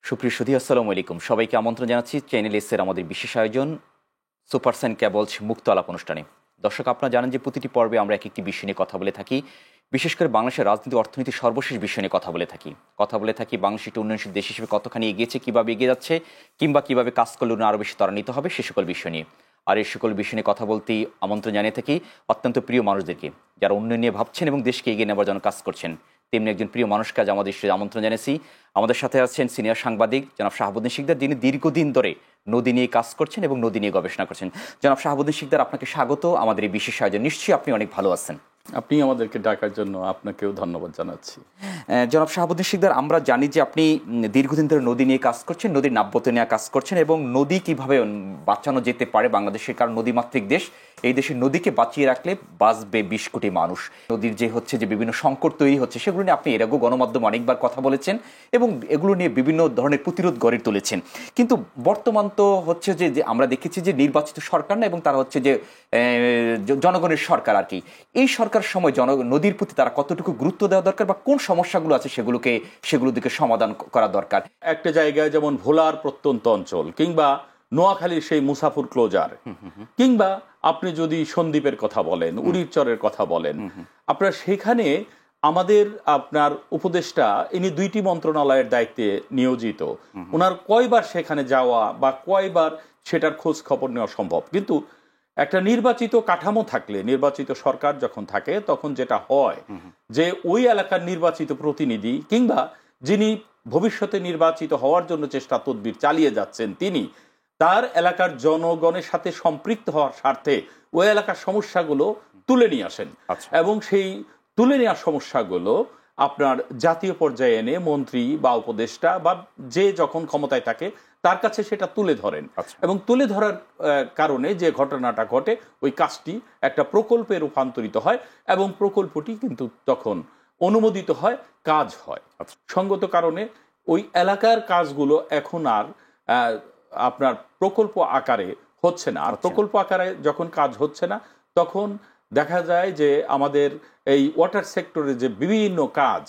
সুপ্রিয় সুধী, আসসালামু আলাইকুম। সবাইকে আমন্ত্রণ জানাচ্ছি চ্যানেল এস এর আমাদের বিশেষ আয়োজন সুপারসাইন ক্যাবলস মুক্ত আলাপ অনুষ্ঠানে। দর্শক, আপনারা জানেন যে প্রতিটি পর্বে আমরা এক একটি বিষয় নিয়ে কথা বলে থাকি। বিশেষ করে বাংলাদেশের রাজনীতি, অর্থনীতি, সর্বশেষ বিষয় নিয়ে কথা বলে থাকি বাংলাদেশ একটি উন্নয়নশীল দেশ হিসেবে কতখানি এগিয়েছে, কীভাবে এগিয়ে যাচ্ছে, কিংবা কীভাবে কাজ করলে আরও বেশি ত্বরান্বিত হবে, সে সকল বিষয় নিয়ে। আর এই সকল বিষয় নিয়ে কথা বলতেই আমন্ত্রণ জানিয়ে থাকি অত্যন্ত প্রিয় মানুষদেরকে, যারা উন্নয়ন নিয়ে ভাবছেন এবং দেশকে এগিয়ে নেবার জন্য কাজ করছেন। তেমনি একজন প্রিয় মানুষকে আজ আমাদের আমন্ত্রণ জানিয়েছি। আমাদের সাথে আছেন সিনিয়র সাংবাদিক জনাব শাহাবুদ্দিন শিকদার, যিনি দীর্ঘদিন ধরে নদী নিয়ে কাজ করছেন এবং নদী নিয়ে গবেষণা করছেন। জনাব শাহাবুদ্দিন শিকদার, আপনাকে স্বাগত আমাদের এই বিশেষ আয়োজন। নিশ্চয়ই আপনি অনেক ভালো আছেন। আপনি আমাদেরকে ডাকার জন্য আপনাকেও ধন্যবাদ জানাচ্ছি। জনাব শাহাবুদ্দিন শিকদার, আমরা জানি যে আপনি দীর্ঘদিন ধরে নদী নিয়ে কাজ করছেন, নদীর নাব্যতা নিয়ে কাজ করছেন এবং নদী কিভাবে বাঁচানো যেতে পারে বাংলাদেশের, কারণ নদীমাতৃক দেশ। এই দেশের নদীকে বাঁচিয়ে রাখলে বাঁচবে 20 কোটি মানুষ। নদীর যে বিভিন্ন সংকট তৈরি হচ্ছে, সেগুলো নিয়ে আপনি এর আগেও গণমাধ্যমে অনেকবার কথা বলেছেন এবং এগুলো নিয়ে বিভিন্ন ধরনের প্রতিরোধ গড়ে তুলেছেন। কিন্তু বর্তমান তো হচ্ছে যে আমরা দেখেছি যে নির্বাচিত সরকার না, এবং তারা হচ্ছে যে জনগণের সরকার আর কি। এই সরকার সময় নদীর প্রতি তারা কতটুকু গুরুত্ব দেওয়া দরকার, বা কোন সমস্যাগুলো আছে সেগুলো দিকে সমাধান করা দরকার? একটা জায়গায় যেমন ভোলার প্রত্যন্ত অঞ্চল, কিংবা নোয়াখালীর সেই মুসাফুর ক্লোজার, কিংবা আপনি যদি সন্দ্বীপের কথা বলেন, উড়িরচরের কথা বলেন, আপনার সেখানে আমাদের আপনার উপদেষ্টা ইনি 2টি মন্ত্রণালয়ের দায়িত্বে নিয়োজিত। ওনার কয়বার সেখানে যাওয়া বা কয়বার সেটার খোঁজ খবর নেওয়া সম্ভব। কিন্তু একটা নির্বাচিত কাঠামো থাকলে, নির্বাচিত সরকার যখন থাকে, তখন যেটা হয় যে ওই এলাকার নির্বাচিত প্রতিনিধি, কিংবা যিনি ভবিষ্যতে নির্বাচিত হওয়ার জন্য চেষ্টা তদবির চালিয়ে যাচ্ছেন, তিনি তার এলাকার জনগণের সাথে সম্পৃক্ত হওয়ার স্বার্থে ওই এলাকার সমস্যাগুলো তুলে নিয়ে আসেন। এবং সেই তুলে নেওয়ার সমস্যাগুলো আপনার জাতীয় পর্যায়ে এনে মন্ত্রী বা উপদেষ্টা বা যে যখন ক্ষমতায় থাকে তার কাছে সেটা তুলে ধরেন। এবং তুলে ধরার কারণে যে ঘটনাটা ঘটে, ওই কাজটি একটা প্রকল্পে রূপান্তরিত হয় এবং প্রকল্পটি কিন্তু তখন অনুমোদিত হয়, কাজ হয়। সঙ্গত কারণে ওই এলাকার কাজগুলো এখন আর আপনার প্রকল্প আকারে হচ্ছে না। আর প্রকল্প আকারে যখন কাজ হচ্ছে না, তখন দেখা যায় যে আমাদের এই ওয়াটার সেক্টরে যে বিভিন্ন কাজ,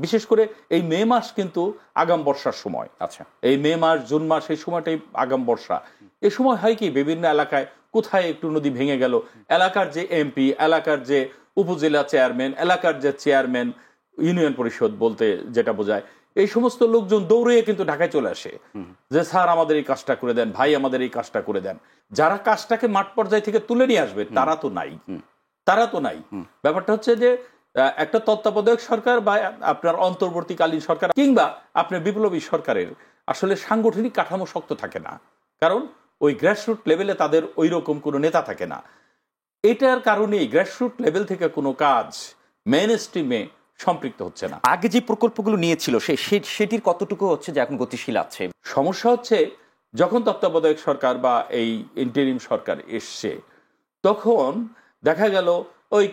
বিশেষ করে এই মে মাস কিন্তু আগাম বর্ষার সময়। এই মে মাস, জুন মাস, এই সময়টাই আগাম বর্ষা। এ সময় হয় কি, বিভিন্ন এলাকায় কোথায় একটু নদী ভেঙে গেল, এলাকার যে এমপি, এলাকার যে উপজেলা চেয়ারম্যান, এলাকার যে চেয়ারম্যান, ইউনিয়ন পরিষদ বলতে যেটা বোঝায়, এই সমস্ত লোকজন দৌড়ে কিন্তু ঢাকায় চলে আসে যে স্যার আমাদের এই কাজটা করে দেন, ভাই আমাদের এই কাজটা করে দেন। যারা কাজটাকে মাঠ পর্যায় থেকে তুলে নিয়ে আসবে তারা তো নাই। ব্যাপারটা হচ্ছে যে একটা তত্ত্বাবধায়ক সরকার বা আপনার অন্তর্বর্তীকালীন সরকার, কিংবা আপনার বিপ্লবী সরকারের আসলে সাংগঠনিক কাঠামো শক্ত থাকে না, কারণ ওই গ্রাসরুট লেভেলে তাদের ওই রকম কোনো নেতা থাকে না। এটার কারণেই গ্রাসরুট লেভেল থেকে কোনো কাজ মেইন স্ট্রিমে সম্পৃক্ত হচ্ছে না। আগে যে প্রকল্পগুলো নিয়েছিল সেটির কতটুকু হচ্ছে যে এখন গতিশীল আছে? সমস্যা হচ্ছে যখন তত্ত্বাবধায়ক সরকার বা এই ইন্টারিম সরকার এসছে, তখন দেখা গেল ওই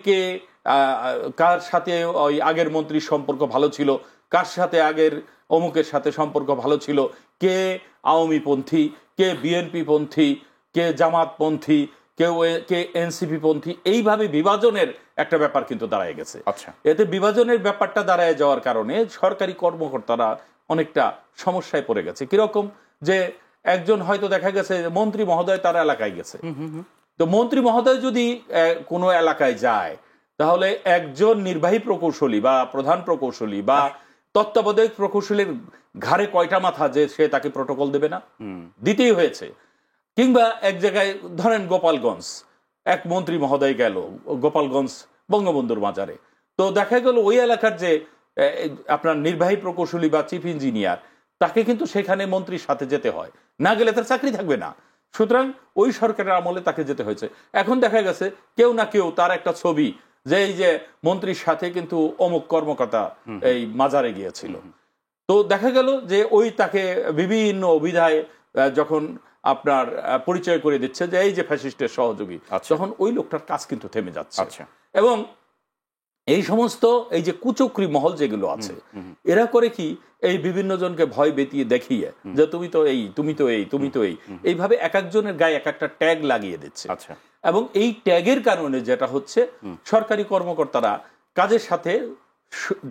কার সাথে ওই আগের মন্ত্রীর সম্পর্ক ভালো ছিল, কার সাথে আগের অমুকের সাথে সম্পর্ক ভালো ছিল, কে আওয়ামী পন্থী, কে বিএনপি পন্থী, কে জামাত পন্থী, কে এনসিপি পন্থী, এইভাবে বিভাজনের একটা ব্যাপার কিন্তু দাঁড়ায় গেছে। এতে বিভাজনের ব্যাপারটা দাঁড়ায় যাওয়ার কারণে সরকারি কর্মকর্তারা অনেকটা সমস্যায় পড়ে গেছে। কিরকম যে একজন হয়তো দেখা গেছে মন্ত্রী মহোদয় তার এলাকায় গেছে, তো মন্ত্রী মহোদয় যদি কোনো এলাকায় যায়, তাহলে একজন নির্বাহী প্রকৌশলী বা প্রধান প্রকৌশলী বা তত্ত্বাবধায়ক প্রকৌশলীর ঘাড়ে কয়টা মাথা যে সে তাকে প্রটোকল দেবে না? দিতেই হয়েছে। কিংবা এক জায়গায় ধরেন গোপালগঞ্জ, এক মন্ত্রী মহোদয় গেল গোপালগঞ্জ বঙ্গবন্ধুর মাজারে, তো দেখা গেল ওই এলাকার যে আপনার নির্বাহী প্রকৌশলী বা চিফ ইঞ্জিনিয়ার, তাকে কিন্তু সেখানে মন্ত্রীর সাথে যেতে হয়, না গেলে তার চাকরি থাকবে না। সুতরাং ওই সরকারের আমলে তাকে যেতে হয়েছে। এখন দেখা গেছে কেউ না কেউ তার একটা ছবি যে এই যে মন্ত্রীর সাথে কিন্তু অমুক কর্মকর্তা এই মাজারে গিয়েছিল, তো দেখা গেল যে ওই তাকে বিভিন্ন অভিধায় যখন আপনার পরিচয় করে দিচ্ছে যে এই যে ফ্যাসিস্টের সহযোগী, তখন ওই লোকটার কাজ কিন্তু থেমে যাচ্ছে। এবং এই সমস্ত এই যে কুচক্রী মহল যেগুলো আছে, এরা করে কি, এই বিভিন্ন জনকে ভয় বেতিয়ে দেখিয়ে যে তুমি তো এই, তুমি তো এই, তুমি তো এই, এইভাবে এক একজনের গায়ে এক একটা ট্যাগ লাগিয়ে দিচ্ছে। এবং এই ট্যাগের কারণে যেটা হচ্ছে, সরকারি কর্মকর্তারা কাজের সাথে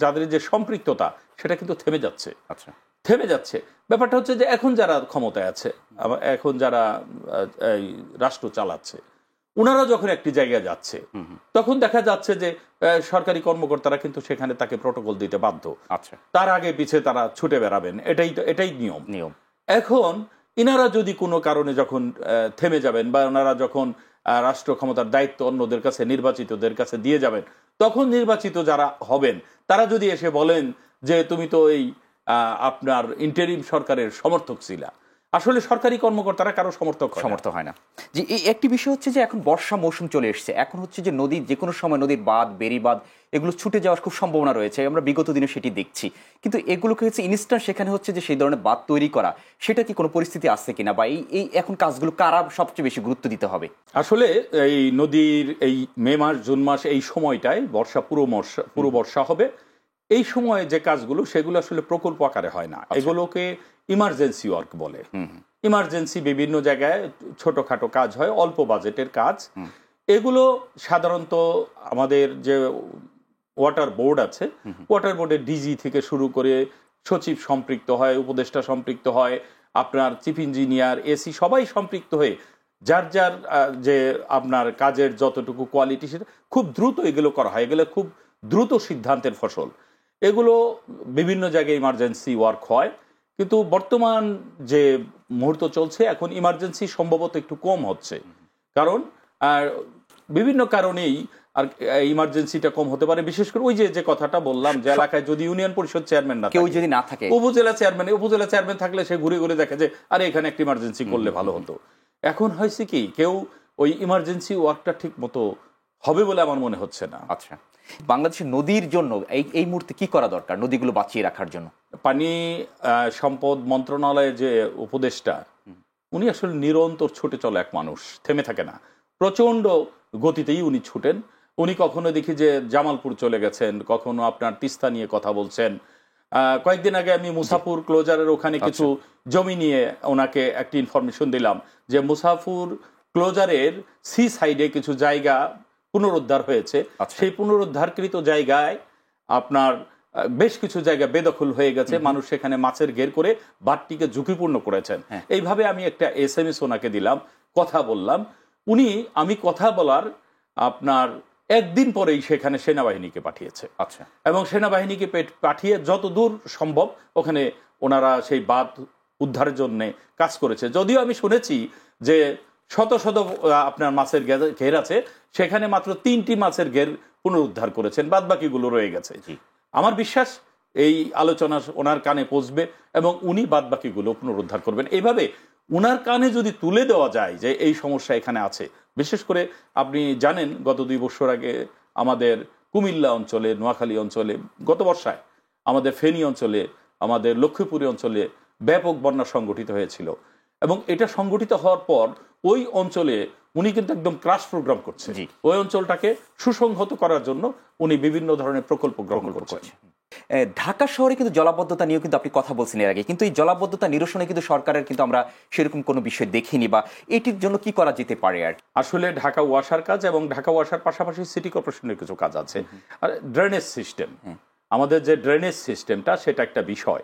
যাদের যে সম্পৃক্ততা, সেটা কিন্তু থেমে যাচ্ছে। থেমে যাচ্ছে। ব্যাপারটা হচ্ছে যে এখন যারা ক্ষমতায় আছে, এখন যারা এই রাষ্ট্র চালাচ্ছে, ওনারা যখন একটি জায়গায় যাচ্ছে তখন দেখা যাচ্ছে যে সরকারি কর্মকর্তারা কিন্তু সেখানে তাকে প্রটোকল দিতে বাধ্য। আচ্ছা, তার আগে পিছে তারা ছুটে বেড়াবেন, এটাই নিয়ম। এখন ইনারা যদি কোনো কারণে যখন থেমে যাবেন বা ওনারা যখন রাষ্ট্র ক্ষমতার দায়িত্ব অন্যদের কাছে, নির্বাচিতদের কাছে দিয়ে যাবেন, তখন নির্বাচিত যারা হবেন তারা যদি এসে বলেন যে তুমি তো এই আপনার ইন্টারিম সরকারের সমর্থক ছিলা, আসলে সরকারি কর্মকর্তারা কারো সমর্থক হয় না। যে এই একটি বিষয় হচ্ছে যে এখন বর্ষা মৌসুম চলে এসেছে, এখন হচ্ছে যে নদীর যে কোনো সময় নদীর বাঁধ, বেড়িবাঁধ এগুলো ছুটে যাওয়ার খুব সম্ভাবনা রয়েছে, আমরা বিগত দিনে সেটি দেখছি। কিন্তু এগুলোকে হচ্ছে ইনস্ট্যান্ট সেখানে হচ্ছে যে সেই ধরনের বাঁধ তৈরি করা, সেটা কি কোনো পরিস্থিতি আসছে কিনা, বা এই এখন কাজগুলো কারা সবচেয়ে বেশি গুরুত্ব দিতে হবে? আসলে এই নদীর এই মে মাস, জুন মাস, এই সময়টায় বর্ষা পুরো বর্ষা হবে। এই সময়ে যে কাজগুলো সেগুলো আসলে প্রকল্প আকারে হয় না, এগুলোকে ইমার্জেন্সি ওয়ার্ক বলে। ইমার্জেন্সি বিভিন্ন জায়গায় ছোটখাটো কাজ হয়, অল্প বাজেটের কাজ। এগুলো সাধারণত আমাদের যে ওয়াটার বোর্ড আছে, ওয়াটার বোর্ডের ডিজি থেকে শুরু করে সচিব সম্পৃক্ত হয়, উপদেষ্টা সম্পৃক্ত হয়, আপনার চিফ ইঞ্জিনিয়ার, এসি সবাই সম্পৃক্ত হয়ে যার যার যে আপনার কাজের যতটুকু কোয়ালিটি সেটা খুব দ্রুত এগুলো করা হয়। এগুলো খুব দ্রুত সিদ্ধান্তের ফসল। এগুলো বিভিন্ন জায়গায় ইমার্জেন্সি ওয়ার্ক হয়, কিন্তু বর্তমান যে মুহূর্ত চলছে এখন ইমার্জেন্সি সম্ভবত একটু কম হচ্ছে, কারণ বিভিন্ন কারণেই আর ইমার্জেন্সিটা কম হতে পারে। বিশেষ করে ওই যে কথাটা বললাম, যে এলাকায় যদি ইউনিয়ন পরিষদ চেয়ারম্যান না কেউ যদি না থাকে, উপজেলা চেয়ারম্যান থাকলে সে ঘুরে ঘুরে দেখে যে আরে এখানে একটা ইমার্জেন্সি করলে ভালো হতো। এখন হয়েছে কি, কেউ ওই ইমার্জেন্সি ওয়ার্কটা ঠিক মতো হবে বলে আমার মনে হচ্ছে না। আচ্ছা, বাংলাদেশের নদীর জন্য এই মুহূর্তে কি করা দরকার নদীগুলো বাঁচিয়ে রাখার জন্য? পানি সম্পদ মন্ত্রণালয়ের যে উপদেষ্টা, উনি আসলে নিরন্তর ছুটে চলে এক মানুষ, থেমে থাকে না, প্রচন্ড গতিতেই উনি ছুটেন। উনি কখনো দেখি যে জামালপুর চলে গেছেন, কখনো আপনার তিস্তা নিয়ে কথা বলছেন। কয়েকদিন আগে আমি মুসাফুর ক্লোজারের ওখানে কিছু জমি নিয়ে ওনাকে একটি ইনফরমেশন দিলাম যে মুসাফুর ক্লোজারের সি সাইডে কিছু জায়গা পুনরুদ্ধার হয়েছে। সেই পুনরুদ্ধারকৃত জায়গায় আপনার বেশ কিছু জায়গা বেদখল হয়ে গেছে, মানুষ সেখানে মাছের ঘের করে বাঁধটিকে ঝুঁকিপূর্ণ করেছেন। এইভাবে আমি একটা SMS ওনাকে দিলাম, কথা বললাম। আমি কথা বলার আপনার একদিন পরেই সেখানে সেনাবাহিনীকে পাঠিয়েছে। আচ্ছা, এবং সেনাবাহিনীকে পাঠিয়ে যত দূর সম্ভব ওখানে ওনারা সেই বাঁধ উদ্ধারের জন্য কাজ করেছে। যদিও আমি শুনেছি যে শত শত আপনার মাছের ঘের আছে, সেখানে মাত্র 3টি মাছের ঘের পুনরুদ্ধার করেছেন, বাদ বাকিগুলো রয়ে গেছে। আমার বিশ্বাস এই আলোচনা ওনার কানে পৌঁছবে এবং উনি বাদ বাকিগুলো পুনরুদ্ধার করবেন। এইভাবে উনার কানে যদি তুলে দেওয়া যায় যে এই সমস্যা এখানে আছে। বিশেষ করে আপনি জানেন গত 2 বছর আগে আমাদের কুমিল্লা অঞ্চলে, নোয়াখালী অঞ্চলে, গত বর্ষায় আমাদের ফেনী অঞ্চলে, আমাদের লক্ষ্মীপুরী অঞ্চলে ব্যাপক বন্যা সংগঠিত হয়েছিল। এবং এটা সংগঠিত হওয়ার পর ওই অঞ্চলে উনি কিন্তু একদম ক্রাশ প্রোগ্রাম করছেন। ওই অঞ্চলটাকে সুসংহত করার জন্য উনি বিভিন্ন ধরনের প্রকল্প গ্রহণ করছেন। ঢাকা শহরে কিন্তু জলাবদ্ধতা নিয়েও কিন্তু আপনি কথা বলছেন এর আগে, কিন্তু এই জলাবদ্ধতা নিরসনে কিন্তু সরকারের কিন্তু আমরা সেরকম কোনো বিষয় দেখিনি, বা এটির জন্য কি করা যেতে পারে? আর আসলে ঢাকা ওয়াসার কাজ এবং ঢাকা ওয়াসার পাশাপাশি সিটি কর্পোরেশনের কিছু কাজ আছে। আর ড্রেনেজ সিস্টেম, আমাদের যে ড্রেনেজ সিস্টেমটা সেটা একটা বিষয়।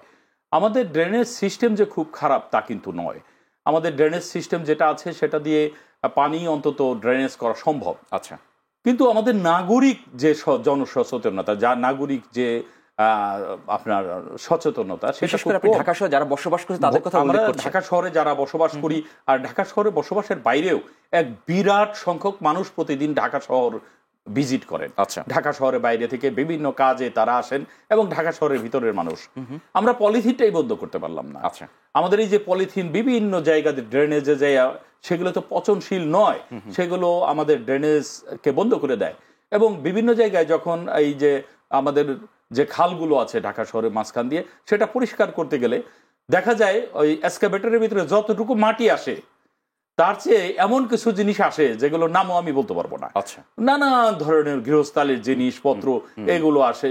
আমাদের ড্রেনেজ সিস্টেম যে খুব খারাপ তা কিন্তু নয়। আমাদের ড্রেনেজ সিস্টেম যেটা আছে সেটা দিয়ে পানি অন্তত ড্রেনেজ করা সম্ভব। আচ্ছা, কিন্তু আমাদের নাগরিক যে জনসচেতনতা, যা নাগরিক যে আপনার সচেতনতা, বিশেষ করে আপনি ঢাকা শহরে যারা বসবাস করে তাদের কথা আমরা ঢাকা শহরে যারা বসবাস করি, আর ঢাকা শহরে বসবাসের বাইরেও এক বিরাট সংখ্যক মানুষ প্রতিদিন ঢাকা শহর ভিজিট করেন। আচ্ছা, ঢাকা শহরের বাইরে থেকে বিভিন্ন কাজে তারা আসেন এবং ঢাকা শহরের ভিতরের মানুষ। আমরা পলিথিনটাই বন্ধ করতে পারলাম না। আচ্ছা, আমাদের এই যে পলিথিন বিভিন্ন জায়গাতে ড্রেনেজে যায়, সেগুলো তো পচনশীল নয়, সেগুলো আমাদের ড্রেনেজকে বন্ধ করে দেয়। এবং বিভিন্ন জায়গায় যখন এই যে আমাদের যে খালগুলো আছে ঢাকা শহরের মাঝখান দিয়ে, সেটা পরিষ্কার করতে গেলে দেখা যায় ওই এক্সকাভেটরের ভিতরে যতটুকু মাটি আসে তার চেয়ে এমন কিছু জিনিস আসে যেগুলোর নামও আমি বলতে পারবো না। আচ্ছা, নানা ধরনের গৃহস্থালির জিনিসপত্র এগুলো আসে,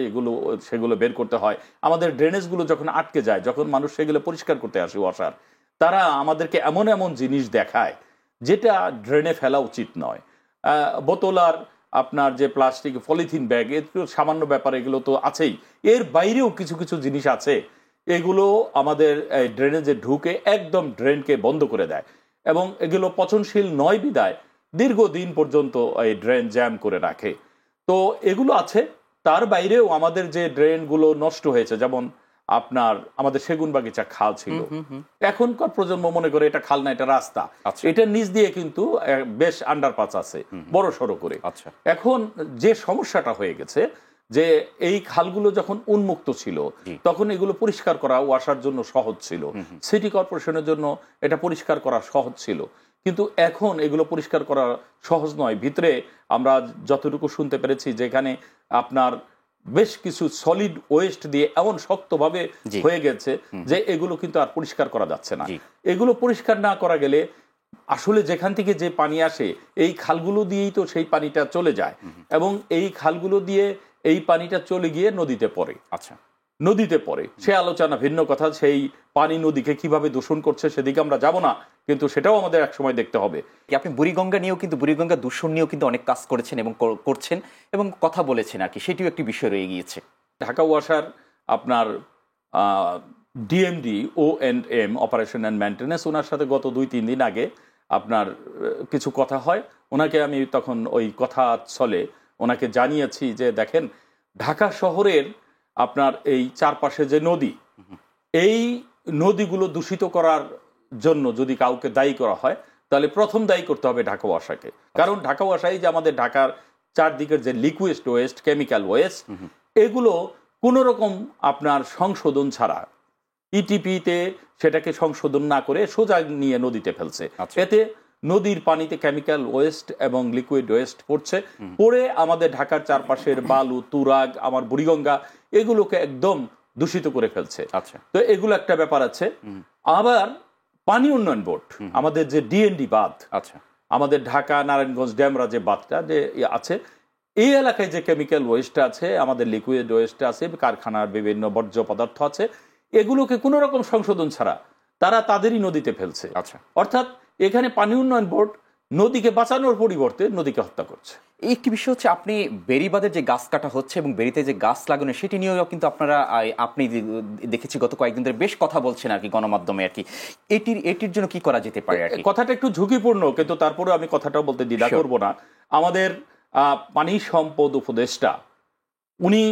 সেগুলো বের করতে হয়। আমাদের ড্রেনেজগুলো যখন আটকে যায়, যখন মানুষ সেগুলো পরিষ্কার করতে আসে ওয়াসার, তারা আমাদেরকে এমন এমন জিনিস দেখায় যেটা ড্রেনে ফেলা উচিত নয়। বোতল আর আপনার যে প্লাস্টিক পলিথিন ব্যাগ, এগুলো সামান্য ব্যাপার, এগুলো তো আছেই। এর বাইরেও কিছু কিছু জিনিস আছে এগুলো আমাদের ড্রেনেজে ঢুকে একদম ড্রেনকে বন্ধ করে দেয়, এবং এগুলো পচনশীল নয় বিদায় দীর্ঘদিন পর্যন্ত এই ড্রেন জ্যাম করে রাখে। তো এগুলো আছে। তার বাইরেও আমাদের যে ড্রেনগুলো নষ্ট হয়েছে, যেমন আপনার আমাদের সেগুনবাগিচা খাল ছিল, এখনকার প্রজন্ম মনে করে এটা খাল না, এটা রাস্তা। এটা নিচ দিয়ে কিন্তু বেশ আন্ডারপাস আছে বড় সড়ো করে। এখন যে সমস্যাটা হয়ে গেছে যে এই খালগুলো যখন উন্মুক্ত ছিল তখন এগুলো পরিষ্কার করা ওয়াসার জন্য সহজ ছিল, সিটি কর্পোরেশনের জন্য এটা পরিষ্কার করা সহজ ছিল। কিন্তু এখন এগুলো পরিষ্কার করা সহজ নয়। ভিতরে আমরা যতটুকু শুনতে পেরেছি যেখানে আপনার বেশ কিছু সলিড ওয়েস্ট দিয়ে এমন শক্তভাবে হয়ে গেছে যে এগুলো কিন্তু আর পরিষ্কার করা যাচ্ছে না। এগুলো পরিষ্কার না করা গেলে আসলে যেখান থেকে যে পানি আসে এই খালগুলো দিয়েই তো সেই পানিটা চলে যায়, এবং এই খালগুলো দিয়ে এই পানিটা চলে গিয়ে নদীতে পড়ে। নদীতে পড়ে সে আলোচনা ভিন্ন কথা। সেই পানি নদীকে কিভাবে দূষণ করছে সেদিকে আমরা যাব না, কিন্তু সেটাও আমাদের একসময় দেখতে হবে। আপনি বুড়িগঙ্গা নিয়েও কিন্তু বুড়িগঙ্গা দূষণ নিয়েও কিন্তু অনেক কাজ করেছেন এবং করছেন এবং কথা বলেছেন আর কি, সেটিও একটি বিষয় রয়ে গিয়েছে। ঢাকা ওয়াসার আপনার DMD ONM operation and maintenance, ওনার সাথে গত 2-3 দিন আগে আপনার কিছু কথা হয়। ওনাকে আমি তখন ওই কথা চলে ওনাকে জানিয়েছি যে দেখেন ঢাকা শহরের আপনার এই চারপাশে যে নদী, এই নদীগুলো দূষিত করার জন্য যদি কাউকে দায়ী করা হয় তাহলে প্রথম দায়ী করতে হবে ঢাকা ওয়াসাকে। কারণ ঢাকা ওয়াসাই যে আমাদের ঢাকার চারদিকের যে লিকুইড ওয়েস্ট, কেমিক্যাল ওয়েস্ট, এগুলো কোনো রকম আপনার সংশোধন ছাড়া ইটিপিতে সেটাকে সংশোধন না করে সোজা নিয়ে নদীতে ফেলছে। এতে নদীর পানিতে কেমিক্যাল ওয়েস্ট এবং লিকুইড ওয়েস্ট পড়ছে, পড়ে আমাদের ঢাকার চারপাশের বালু, তুরাগ, আমার বুড়িগঙ্গা এগুলোকে একদম দূষিত করে ফেলছে। তো এগুলো একটা ব্যাপার আছে। আবার পানি উন্নয়ন বোর্ড, আমাদের যে ডিএনডি বাঁধ, আমাদের ঢাকা নারায়ণগঞ্জ ড্যামরা যে বাঁধটা যে আছে, এই এলাকায় যে কেমিক্যাল ওয়েস্ট আছে, আমাদের লিকুইড ওয়েস্ট আছে, কারখানার বিভিন্ন বর্জ্য পদার্থ আছে, এগুলোকে কোনো রকম সংশোধন ছাড়া তারা তাদেরই নদীতে ফেলছে। অর্থাৎ এখানে পানি উন্নয়ন বোর্ড নদীকে বাঁচানোর পরিবর্তে নদীকে হত্যা করছে। একটি বিষয় হচ্ছে আপনি বেড়িবাঁধের যে গাছ কাটা হচ্ছে এবং বেড়িতে যে গাছ লাগানো সেটি নিয়েও কিন্তু আপনি দেখেছি গত কয়েকদিন ধরে বেশ কথা বলছেন আর কি গণমাধ্যমে আর কি, এটির জন্য কি করা যেতে পারে আর কি? কথাটা একটু ঝুঁকিপূর্ণ, কিন্তু তারপরে আমি কথাটাও বলতে দ্বিধা করব না। আমাদের পানি সম্পদ উপদেষ্টা, উনি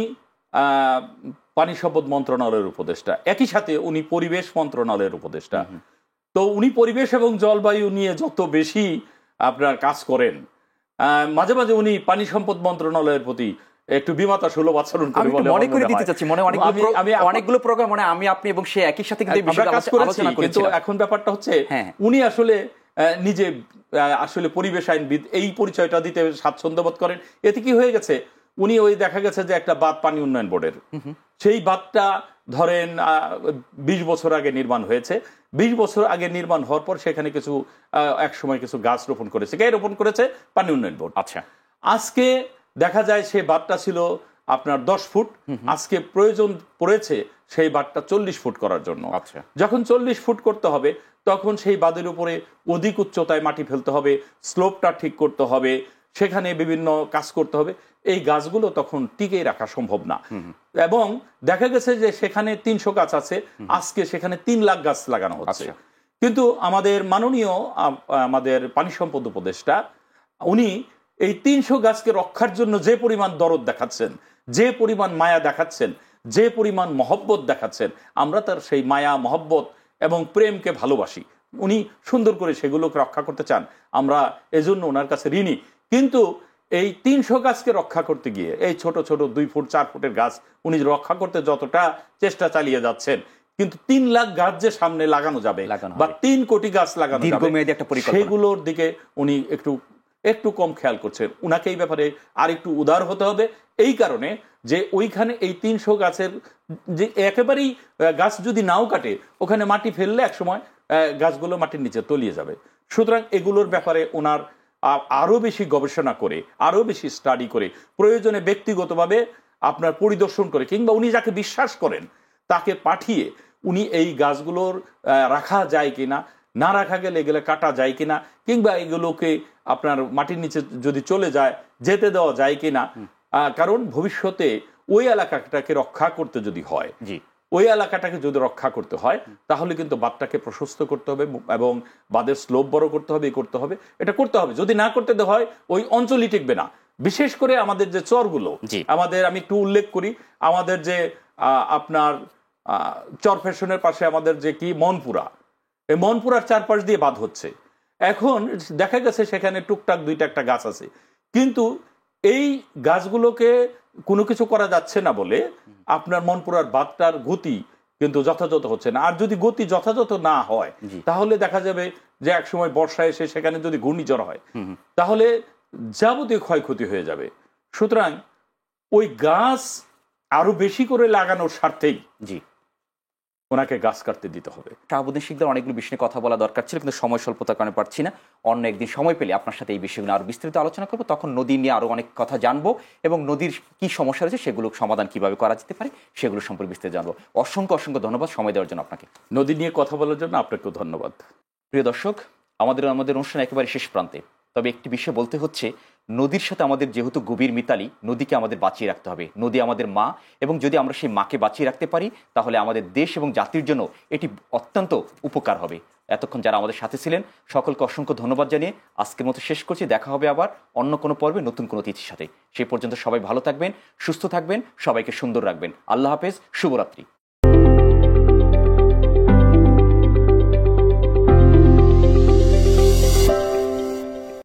পানি সম্পদ মন্ত্রণালয়ের উপদেষ্টা, একই সাথে উনি পরিবেশ মন্ত্রণালয়ের উপদেষ্টা। তো উনি পরিবেশ এবং জলবায়ু নিয়ে যত বেশি আপনার কাজ করেন, মাঝে মাঝে উনি পানি সম্পদ মন্ত্রণালয়ের প্রতি একটু বিমাতা সুলভ আচরণ করে বলে মনে করে দিতে চাচ্ছি। অনেকগুলো প্রোগ্রাম মানে আমি আপনি এবং সে একই সাথে কিন্তু এখন ব্যাপারটা হচ্ছে উনি আসলে নিজে আসলে পরিবেশ আইনবিদ এই পরিচয়টা দিতে স্বাচ্ছন্দ্য বোধ করেন। এতে কি হয়ে গেছে, উনি ওই দেখা গেছে যে একটা বাঁধ পানি উন্নয়ন বোর্ডের, সেই বাঁধটা ধরেন 20 বছর আগে নির্মাণ হয়েছে। 20 বছর আগে নির্মাণ হওয়ার পর সেখানে কিছু এক সময় কিছু গাছ রোপণ করেছে। কে রোপণ করেছে? পানি উন্নয়ন বোর্ড। আজকে দেখা যায় সেই বাঁধটা ছিল আপনার 10 ফুট, আজকে প্রয়োজন পড়েছে সেই বাঁধটা 40 ফুট করার জন্য। যখন 40 ফুট করতে হবে তখন সেই বাঁধের উপরে অধিক উচ্চতায় মাটি ফেলতে হবে, স্লোপটা ঠিক করতে হবে, সেখানে বিভিন্ন কাজ করতে হবে। এই গাছগুলো তখন টিকে রাখা সম্ভব না, এবং দেখা গেছে যে সেখানে 300 গাছ আছে, আজকে সেখানে 3 লাখ গাছ লাগানো হচ্ছে। কিন্তু আমাদের মাননীয় আমাদের পানি সম্পদ উপদেষ্টা উনি এই 300 গাছকে রক্ষার জন্য যে পরিমাণ দরদ দেখাচ্ছেন, যে পরিমাণ মায়া দেখাচ্ছেন, যে পরিমাণ মহব্বত দেখাচ্ছেন, আমরা তার সেই মায়া, মহব্বত এবং প্রেমকে ভালোবাসি। উনি সুন্দর করে সেগুলোকে রক্ষা করতে চান, আমরা এজন্য ওনার কাছে ঋণী। কিন্তু এই 300 গাছকে রক্ষা করতে গিয়ে এই ছোট ছোট 2 ফুট 4 ফুটের গাছ উনি রক্ষা করতে যতটা চেষ্টা চালিয়ে যাচ্ছেন, কিন্তু 3 লাখ গাছ যে সামনে লাগানো যাবে বা 3 কোটি গাছ লাগানো যাবে, সেগুলোর দিকে উনি একটু কম খেয়াল করছেন। উনাকে এই ব্যাপারে আর একটু উদার হতে হবে, এই কারণে যে ওইখানে এই 300 গাছের যে একেবারেই গাছ যদি নাও কাটে, ওখানে মাটি ফেললে একসময় গাছগুলো মাটির নিচে তলিয়ে যাবে। সুতরাং এগুলোর ব্যাপারে ওনার আরো বেশি গবেষণা করে, আরো বেশি স্টাডি করে, প্রয়োজনে ব্যক্তিগতভাবে আপনার পরিদর্শন করে, কিংবা উনি যাকে বিশ্বাস করেন তাকে পাঠিয়ে উনি এই গাছগুলোর রাখা যায় কিনা, না রাখা গেলে এগুলো কাটা যায় কিনা, কিংবা এগুলোকে আপনার মাটির নিচে যদি চলে যায় যেতে দেওয়া যায় কিনা। কারণ ভবিষ্যতে ওই এলাকাটাকে রক্ষা করতে যদি হয়, ওই এলাকাটাকে যদি রক্ষা করতে হয় তাহলে কিন্তু বাঁধটাকে প্রশস্ত করতে হবে এবং বাঁধের স্লোপ বড় করতে হবে, করতে হবে, এটা করতে হবে। যদি না করতে দেওয়া হয় ওই অঞ্চলই টিকবে না। বিশেষ করে আমাদের যে চরগুলো, আমাদের আমি একটু উল্লেখ করি, আমাদের যে আপনার চর ফ্যাশনের পাশে আমাদের যে কি মনপুরা, এই মনপুরার চারপাশ দিয়ে বাঁধ হচ্ছে। এখন দেখা গেছে সেখানে টুকটাক দুইটা একটা গাছ আছে, কিন্তু এই গাছগুলোকে কোনো কিছু করা যাচ্ছে না বলে আপনার মনপুরার বাঁধটার গতি কিন্তু যথাযথ হচ্ছে না। আর যদি গতি যথাযথ না হয় তাহলে দেখা যাবে যে একসময় বর্ষা এসে সেখানে যদি ঘূর্ণিঝড় হয় তাহলে যাবতীয় ক্ষয়ক্ষতি হয়ে যাবে। সুতরাং ওই গাছ আরো বেশি করে লাগানোর স্বার্থেই ওনাকে গাছ কাটতে দিতে হবে। শাহাবুদ্দিন শিকদার, অনেকগুলো বিষয় নিয়ে কথা বলা দরকার ছিল, কিন্তু সময় স্বল্পতার কারণে পারছি না। অন্য একদিন সময় পেলে আপনার সাথে এই বিষয়গুলো আরো বিস্তারিত আলোচনা করবো। তখন নদী নিয়ে আরো অনেক কথা জানবো এবং নদীর কি সমস্যা রয়েছে সেগুলো সমাধান কিভাবে করা যেতে পারে সেগুলো সম্পর্কে বিস্তারিত জানবো। অসংখ্য অসংখ্য ধন্যবাদ সময় দেওয়ার জন্য আপনাকে। নদী নিয়ে কথা বলার জন্য আপনাকেও ধন্যবাদ। প্রিয় দর্শক, আমাদের অনুষ্ঠান একেবারে শেষ প্রান্তে, তবে একটি বিষয় বলতে হচ্ছে, নদীর সাথে আমাদের যেহেতু গভীর মিতালি, নদীকে আমাদের বাঁচিয়ে রাখতে হবে। নদী আমাদের মা, এবং যদি আমরা সেই মাকে বাঁচিয়ে রাখতে পারি তাহলে আমাদের দেশ এবং জাতির জন্য এটি অত্যন্ত উপকার হবে। এতক্ষণ যারা আমাদের সাথে ছিলেন সকলকে অসংখ্য ধন্যবাদ জানিয়ে আজকের মতো শেষ করছি। দেখা হবে আবার অন্য কোনো পর্বে নতুন কোনো অতিথির সাথে। সেই পর্যন্ত সবাই ভালো থাকবেন, সুস্থ থাকবেন, সবাইকে সুন্দর রাখবেন। আল্লাহ হাফেজ, শুভরাত্রি।